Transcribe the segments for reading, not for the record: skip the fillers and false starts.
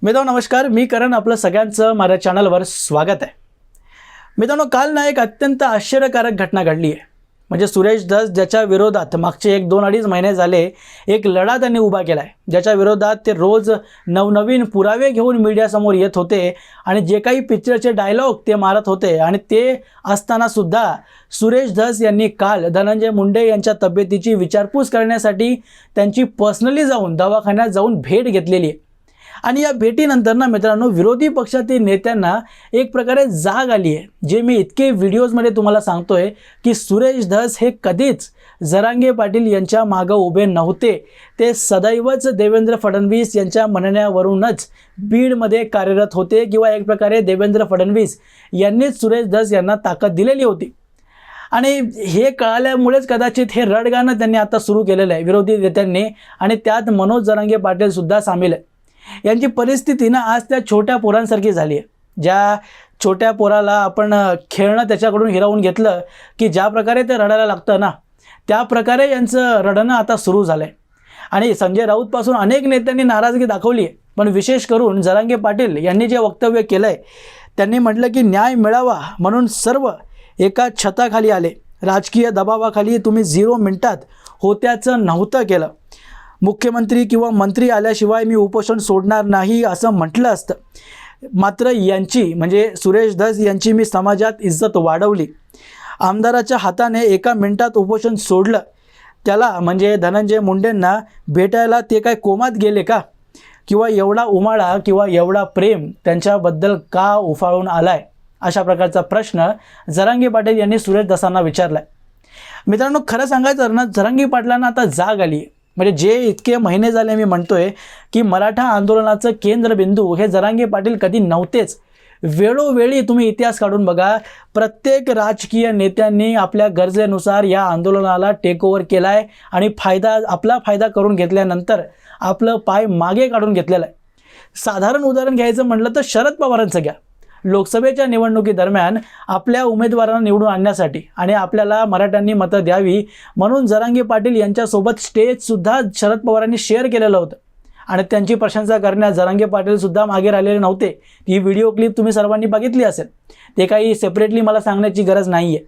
मित्रांनो नमस्कार, मी करण आपलं सगळ्यांचं माझ्या चॅनलवर स्वागत आहे। मित्रांनो काल ना एक अत्यंत आश्चर्यकारक घटना घडली आहे। म्हणजे सुरेश धस ज्याच्या विरोधात मागचे 1-2-2.5 महिने झाले एक लढा त्यांनी उभा केला आहे, ज्याच्या विरोधात ते रोज नवनवीन पुरावे घेऊन मीडियासमोर येत होते आणि जे काही पिक्चरचे डायलॉग ते मारत होते आणि ते असताना सुद्धा सुरेश धस यांनी काल धनंजय मुंडे यांच्या तब्येतीची विचारपूस करण्यासाठी त्यांची पर्सनली जाऊन दवाखान्यात जाऊन भेट घेतलेली आहे। आणि या भेटीनंतर ना मित्रांनो विरोधी पक्षातील नेत्यांना एक प्रकारे जाग आली आहे, जे मी इतके व्हिडिओजमध्ये तुम्हाला सांगतोय की सुरेश धस हे कधीच जरांगे पाटील यांच्या मागे उभे नव्हते। ते सदैवच देवेंद्र फडणवीस यांच्या म्हणण्यावरूनच बीडमध्ये कार्यरत होते किंवा एक प्रकारे देवेंद्र फडणवीस यांनीच सुरेश धस यांना ताकद दिलेली होती। आणि हे कळाल्यामुळेच कदाचित हे रडगाणं त्यांनी आता सुरू केलेलं आहे विरोधी नेत्यांनी, आणि त्यात मनोज जरांगे पाटील सुद्धा सामील आहे। यांची परिस्थिती ना आज त्या छोट्या पोरांसारखी झाली आहे। ज्या छोट्या पोराला आपण खेळणं त्याच्याकडून हिरावून घेतलं की ज्या प्रकारे ते रडायला लागतं ना, त्या प्रकारे यांचं रडणं आता सुरू झालं आहे। आणि संजय राऊतपासून अनेक नेत्यांनी नाराजगी दाखवली आहे, पण विशेष करून जरांगे पाटील यांनी जे वक्तव्य केलं आहे त्यांनी म्हटलं की न्याय मिळावा म्हणून सर्व एका छताखाली आले, राजकीय दबावाखाली तुम्ही 0 मिनिटात होत्याचं नव्हतं केलं, मुख्यमंत्री किंवा मंत्री आल्याशिवाय मी उपोषण सोडणार नाही असं म्हटलं असतं। मात्र यांची म्हणजे सुरेश धस यांची मी समाजात इज्जत वाढवली, आमदाराच्या हाताने 1 मिनिटात उपोषण सोडलं, त्याला म्हणजे धनंजय मुंडेंना भेटायला ते काय कोमात गेले का, किंवा एवढा उमाळा किंवा एवढा प्रेम त्यांच्याबद्दल का उफाळून आलाय, अशा प्रकारचा प्रश्न जरांगे पाटील यांनी सुरेश धसांना विचारलाय। मित्रांनो खरं सांगायचं ना, जरांगे पाटलांना आता जाग आली। म्हणजे जे इतके महिने झाले मी म्हणतोय की मराठा आंदोलनाचं केंद्रबिंदू हे जरांगे पाटील कधी नव्हतेच। वेळोवेळी तुम्ही इतिहास काढून बघा, प्रत्येक राजकीय नेत्यांनी आपल्या गरजेनुसार या आंदोलनाला टेक ओव्हर केलाय आणि आपला फायदा करून घेतल्यानंतर आपलं पाय मागे काढून घेतलेलं आहे। साधारण उदाहरण घ्यायचं म्हटलं तर शरद पवारांचं घ्या। लोकसभेच्या निवडणुकीदरम्यान आपल्या उमेदवारांना निवडून आणण्यासाठी आणि आपल्याला मराठ्यांनी मतं द्यावी म्हणून जरांगे पाटील यांच्यासोबत स्टेजसुद्धा शरद पवारांनी शेअर केलेलं होतं आणि त्यांची प्रशंसा करण्यास जरांगे पाटीलसुद्धा मागे राहिलेले नव्हते। ही व्हिडिओ क्लिप तुम्ही सर्वांनी बघितली असेल, ते काही सेपरेटली मला सांगण्याची गरज नाही आहे।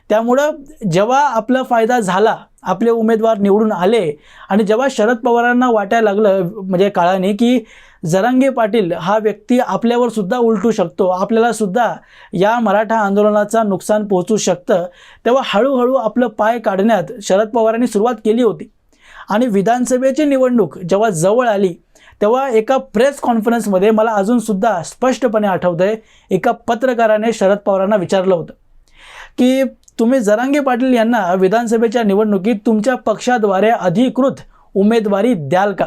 त्यामुळं जेव्हा आपला फायदा झाला, आपले उमेदवार निवडून आले आणि जेव्हा शरद पवारांना वाटायला लागलं म्हणजे काळाने की जरांगे पाटील हा व्यक्ती आपल्यावर सुद्धा उलटू शकतो, आपल्याला सुद्धा या मराठा आंदोलनाचा नुकसान पोहोचू शकतं, तेव्हा हळूहळू आपलं पाय काढण्यात शरद पवारांनी सुरुवात केली होती। आणि विधानसभेची निवडणूक जेव्हा जवळ आली तेव्हा एका प्रेस कॉन्फरन्समध्ये मला अजूनसुद्धा स्पष्टपणे आठवतंय, एका पत्रकाराने शरद पवारांना विचारलं होतं की तुम्ही जरांगे पाटील यांना विधानसभेच्या निवडणुकीत तुमच्या पक्षाद्वारे अधिकृत उमेदवारी द्याल का।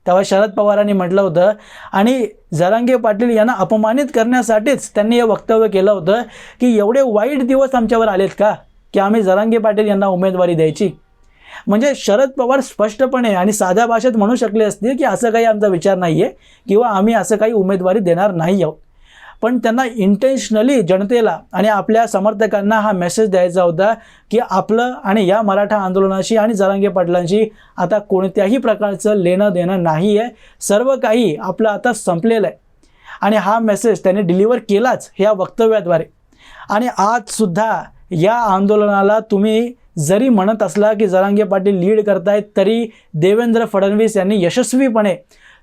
तेव्हा शरद पवारांनी म्हटलं होतं आणि जरांगे पाटील यांना अपमानित करण्यासाठीच त्यांनी हे वक्तव्य केलं होतं की एवढे वाईट दिवस आमच्यावर आलेत का की आम्ही जरांगे पाटील यांना उमेदवारी द्यायची। म्हणजे शरद पवार स्पष्टपणे आणि साध्या भाषेत म्हणू शकले असते की असं काही आमचा विचार नाही आहे किंवा आम्ही असं काही उमेदवारी देणार नाही आहोत, पण त्यांना इंटेन्शनली जनतेला आणि आपल्या समर्थकांना हा मेसेज द्यायचा होता की आपलं आणि या मराठा आंदोलनाशी आणि जरांगे पाटलांशी आता कोणत्याही प्रकारचं लेणं देणं नाही आहे, सर्व काही आपलं आता संपलेलं आहे। आणि हा मेसेज त्यांनी डिलिव्हर केलाच ह्या वक्तव्याद्वारे। आणि आजसुद्धा या आंदोलनाला तुम्ही जरी म्हणत असला की जरांगे पाटील लीड करतायत, तरी देवेंद्र फडणवीस यांनी यशस्वीपणे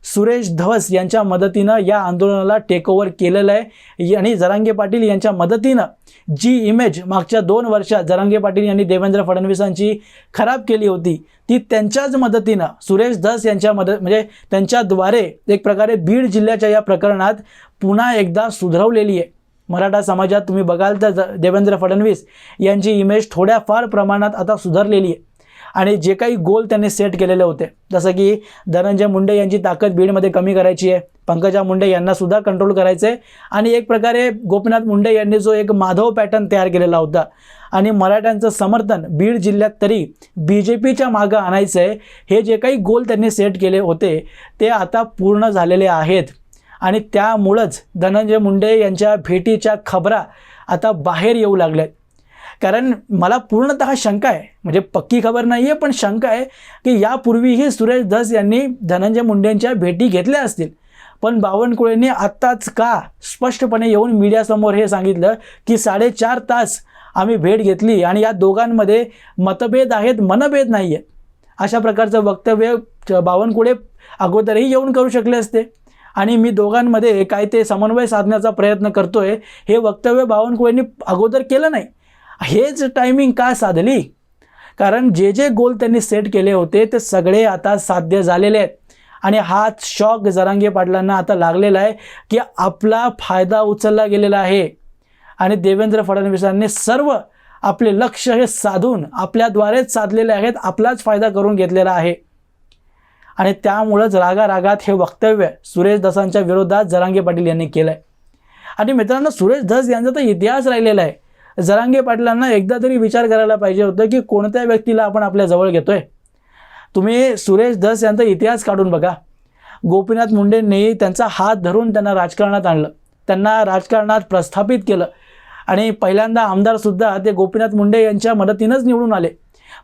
सुरेश धस यांच्या मदतीनं या आंदोलनाला टेक ओव्हर केलेलं आहे। आणि जरांगे पाटील यांच्या मदतीनं जी इमेज मागच्या 2 वर्षात जरांगे पाटील यांनी देवेंद्र फडणवीसांची खराब केली होती, ती त्यांच्याच मदतीनं सुरेश धस यांच्या म्हणजे त्यांच्याद्वारे एक प्रकारे बीड जिल्ह्याच्या या प्रकरणात पुन्हा एकदा सुधरवलेली आहे। मराठा समाजात तुम्ही बघाल तर देवेंद्र फडणवीस यांची इमेज थोड्याफार प्रमाणात आता सुधारलेली आहे। आणि जे काही गोल त्यांनी सेट केलेले होते, जसं की धनंजय मुंडे यांची ताकद बीडमध्ये कमी करायची आहे, पंकजा मुंडे यांना सुद्धा कंट्रोल करायचं आहे, आणि एक प्रकारे गोपीनाथ मुंडे यांनी जो एक माधव पॅटर्न तयार केलेला होता आणि मराठ्यांचं समर्थन बीड जिल्ह्यात तरी BJPच्या मागं आणायचं आहे, हे जे काही गोल त्यांनी सेट केले होते ते आता पूर्ण झालेले आहेत। आणि त्यामुळंच धनंजय मुंडे यांच्या भेटीच्या खबरा आता बाहेर येऊ लागल्यात। कारण मला पूर्णतः शंका आहे, म्हणजे पक्की खबर नाही आहे पण शंका आहे की यापूर्वीही सुरेश धस यांनी धनंजय मुंडेंच्या भेटी घेतल्या असतील, पण बावनकुळेंनी आत्ताच का स्पष्टपणे येऊन मीडियासमोर हे सांगितलं की 4.5 तास आम्ही भेट घेतली आणि या दोघांमध्ये मतभेद आहेत, मनभेद नाही आहेत. अशा प्रकारचं वक्तव्य बावनकुळे अगोदरही येऊन करू शकले असते आणि मी दोघांमध्ये काय ते समन्वय साधण्याचा प्रयत्न करतोय हे वक्तव्य बावनकुळेंनी अगोदर केलं नाही. हेच टायमिंग का साधली? कारण जे गोल त्यांनी सेट केले होते ते सगळे आता साध्य झालेले आहेत आणि हाच शॉक जरांगे पाटलांना आता लागलेला आहे की आपला फायदा उचलला गेलेला आहे आणि देवेंद्र फडणवीसांनी सर्व आपले लक्ष हे साधून आपल्याद्वारेच साधलेले आहेत, आपलाच फायदा करून घेतलेला आहे. आणि त्यामुळंच रागारागात हे वक्तव्य सुरेश धसांच्या विरोधात जरांगे पाटील यांनी केलं आहे. आणि मित्रांनो, सुरेश धस यांचा तर इतिहास राहिलेला आहे. जरांगे पाटलांना एकदा तरी विचार करायला पाहिजे होतं की कोणत्या व्यक्तीला आपण आपल्या जवळ घेतोय. तुम्ही सुरेश धस यांचा इतिहास काढून बघा. गोपीनाथ मुंडेंनी त्यांचा हात धरून त्यांना राजकारणात आणलं, त्यांना राजकारणात प्रस्थापित केलं आणि पहिल्यांदा आमदारसुद्धा ते गोपीनाथ मुंडे यांच्या मदतीनंच निवडून आले.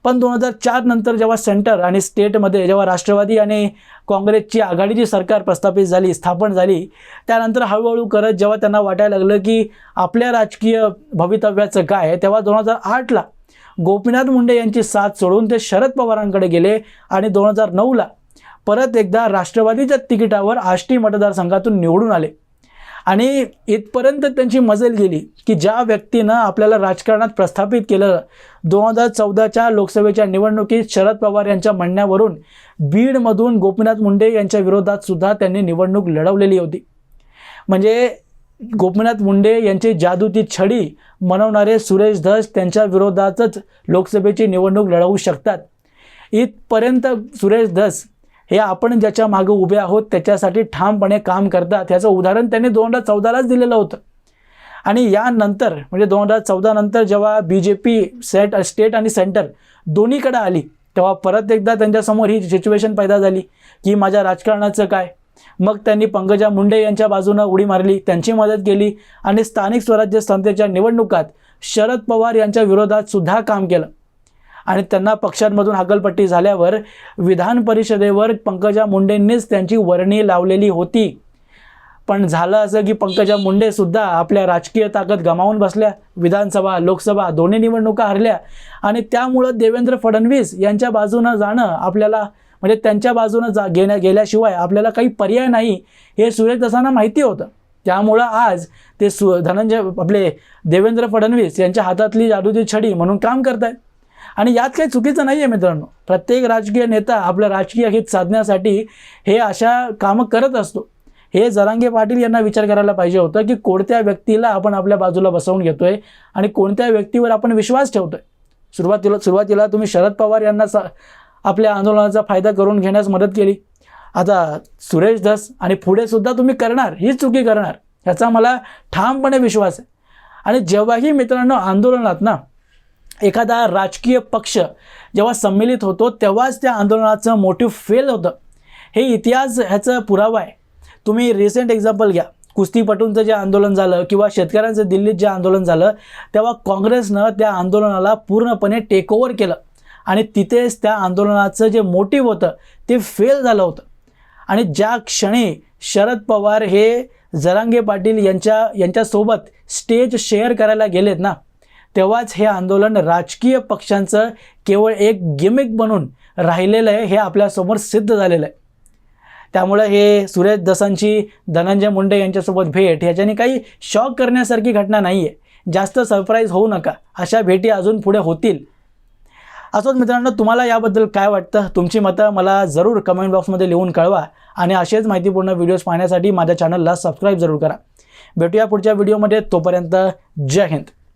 पण 2004 नंतर जेव्हा सेंटर आणि स्टेटमध्ये जेव्हा राष्ट्रवादी आणि काँग्रेसची आघाडीची सरकार प्रस्थापित झाली, स्थापन झाली, त्यानंतर हळूहळू करत जेव्हा त्यांना वाटायला लागलं की आपल्या राजकीय भवितव्याचं काय, तेव्हा 2008ला गोपीनाथ मुंडे यांची साथ सोडून ते शरद पवारांकडे गेले आणि 2009ला परत एकदा राष्ट्रवादीच्या तिकिटावर आष्टी मतदारसंघातून निवडून आले. आणि इथपर्यंत त्यांची मजल गेली की ज्या व्यक्तीनं आपल्याला राजकारणात प्रस्थापित केलं, 2014च्या लोकसभेच्या निवडणुकीत शरद पवार यांच्या म्हणण्यावरून बीडमधून गोपीनाथ मुंडे यांच्या विरोधात सुद्धा त्यांनी निवडणूक लढवलेली होती. म्हणजे गोपीनाथ मुंडे यांची जादूची छडी मनवणारे सुरेश धस त्यांच्या विरोधातच लोकसभेची निवडणूक लढवू शकतात. इथपर्यंत सुरेश धस हे आपण ज्याच्या मागे उभे आहोत त्याच्यासाठी ठामपणे काम करतात. ह्याचं उदाहरण त्यांनी 2014लाच दिलेलं होतं. आणि यानंतर म्हणजे 2014 नंतर जेव्हा BJP स्टेट आणि सेंटर दोन्हीकडे आली तेव्हा परत एकदा त्यांच्यासमोर ही सिच्युएशन पैदा झाली की माझ्या राजकारणाचं काय. मग त्यांनी पंकजा मुंडे यांच्या बाजूनं उडी मारली, त्यांची मदत केली आणि स्थानिक स्वराज्य संस्थेच्या निवडणुकात शरद पवार यांच्या विरोधात सुद्धा काम केलं. आणि त्यांना पक्षांमधून हकलपट्टी झाल्यावर विधान परिषदेवर पंकजा मुंडेंनीच त्यांची वर्णी लावलेली होती. पण झालं असं की पंकजा मुंडेसुद्धा आपल्या राजकीय ताकद गमावून बसल्या, विधानसभा लोकसभा दोन्ही निवडणुका हरल्या आणि त्यामुळं देवेंद्र फडणवीस यांच्या बाजूनं जाणं आपल्याला म्हणजे त्यांच्या बाजूनं गेल्याशिवाय आपल्याला काही पर्याय नाही हे सुरेश धसांना माहिती होतं. त्यामुळं आज ते आपले देवेंद्र फडणवीस यांच्या हातातली जादूची छडी म्हणून काम करत आहेत. आणि यात काही चुकीचं नाही आहे मित्रांनो. प्रत्येक राजकीय नेता आपलं राजकीय हित साधण्यासाठी हे अशा कामं करत असतो. हे जरांगे पाटील यांना विचार करायला पाहिजे होतं की कोणत्या व्यक्तीला आपण आपल्या बाजूला बसवून घेतोय आणि कोणत्या व्यक्तीवर आपण विश्वास ठेवतोय. सुरुवातीला तुम्ही शरद पवार यांना आपल्या आंदोलनाचा फायदा करून घेण्यास मदत केली. आता सुरेश धस आणि पुढे सुद्धा तुम्ही करणार, हीच चुकी करणार ह्याचा मला ठामपणे विश्वास आहे. आणि जेव्हाही मित्रांनो आंदोलनात ना एखादा राजकीय पक्ष जेव्हा संमिलित होतो तेव्हाच त्या आंदोलनाचं मोटिव्ह फेल होतं. हे इतिहास ह्याचा पुरावा आहे. तुम्ही रिसेंट एक्झाम्पल घ्या, कुस्तीपटूंचं जे आंदोलन झालं किंवा शेतकऱ्यांचं दिल्लीत जे आंदोलन झालं तेव्हा काँग्रेसनं त्या आंदोलनाला पूर्णपणे टेकओव्हर केलं आणि तिथेच त्या आंदोलनाचं जे मोटिव्ह होतं ते फेल झालं होतं. आणि ज्या क्षणी शरद पवार हे जरांगे पाटील यांच्यासोबत स्टेज शेअर करायला गेलेत ना तेव्हाच हे आंदोलन राजकीय पक्षांचं केवळ एक गिमिक बनून राहिलेलं आहे हे आपल्यासमोर सिद्ध झालेलं आहे. त्यामुळे हे सुरेश धसांची धनंजय मुंडे यांच्यासोबत भेट ह्याच्याने काही शॉक करण्यासारखी घटना नाही आहे. जास्त सरप्राईज होऊ नका, अशा भेटी अजून पुढे होतील. असोच मित्रांनो, तुम्हाला याबद्दल काय वाटतं? तुमची मतं मला जरूर कमेंट बॉक्समध्ये लिहून कळवा आणि असेच माहितीपूर्ण व्हिडिओज पाहण्यासाठी माझ्या चॅनलला सबस्क्राईब जरूर करा. भेटूया पुढच्या व्हिडिओमध्ये. तोपर्यंत जय हिंद.